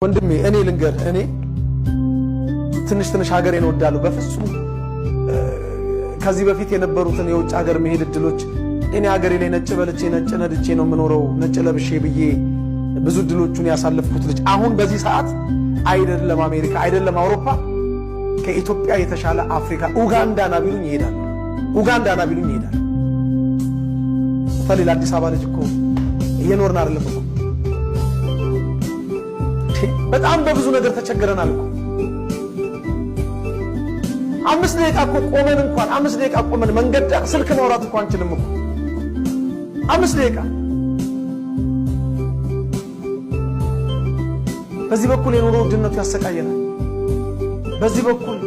ወንድሜ እኔ ልንገር እኔ ትንሽ ሀገሬን እወዳለሁ በፍጹም ከዚህ በፊት የነበሩትን የውጭ ሀገር መሄድ እድሎች እኔ ሀገሬ ላይ ነጭ በልቼ ነጭ ነድቼ ነው የምኖረው ነጭ ለብሼ ብዬ ብዙ እድሎቹን ያሳለፍኩት ልጅ አሁን በዚህ ሰዓት አይደለም አሜሪካ አይደለም አውሮፓ ከኢትዮጵያ የተሻለ አፍሪካ ኡጋንዳ ናቢሉኝ ይሄዳል ኡጋንዳ ናቢሉኝ ይሄዳል ፈሊል አዲስ አበባ ልጅ እኮ እየኖርን አይደለም እኮ በጣም በብዙ ነገር ተቸገረናል እኮ 5 ደቂቃ እኮ ቆመን እንኳን 5 ደቂቃ ቆመን መንገድ ስልክ ማውራት እንኳን አንችልም እኮ 5 ደቂቃ በዚህ በኩል የኑሮ ውድነቱ ያሰቃየናል በዚህ በኩል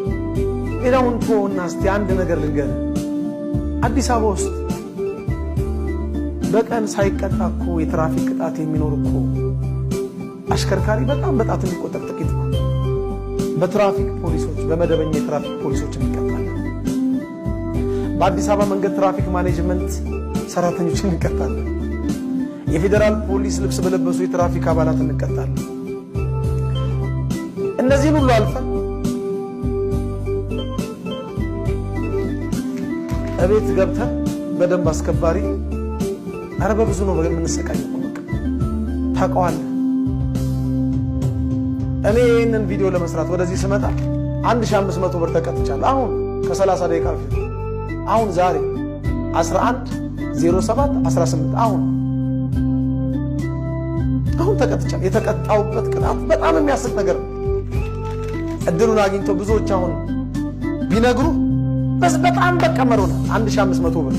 ሌላውን ተወውና እስቲ አንድ ነገር ልንገር አዲስ አበባ ውስጥ በቀን ሳይቀጣ እኮ የትራፊክ ቅጣት የሚኖር እኮ አሽከርካሪ በጣም የሚቆጠር ጥቂት ነው በትራፊክ ፖሊሶች በመደበኛ የትራፊክ ፖሊሶች እንቀጣለን በአዲስ አበባ መንገድ ትራፊክ ማኔጅመንት ሰራተኞች እንቀጣለን የፌደራል ፖሊስ ልብስ በለበሱ የትራፊክ አባላት እንቀጣለን እነዚህን ሁሉ አልፈን እቤት ገብተን በደንብ አስከባሪ አረ በብዙ ነው የምንሰቃየው ታውቀዋለህ እኔ ይሄንን ቪዲዮ ለመስራት ወደዚህ ስመጣ 1500 ብር ተቀጥቻለሁ አሁን ከ30 ደቂቃ በፊት አሁን ዛሬ 11:07:18 አሁን ተቀጥቻለሁ የተቀጣውበት ቅጣት በጣም የሚያስቅ ነገር እድሉን አግኝቶ ብዙዎች አሁን ቢነግሩ በጣም በቀመሩና 1500 ብር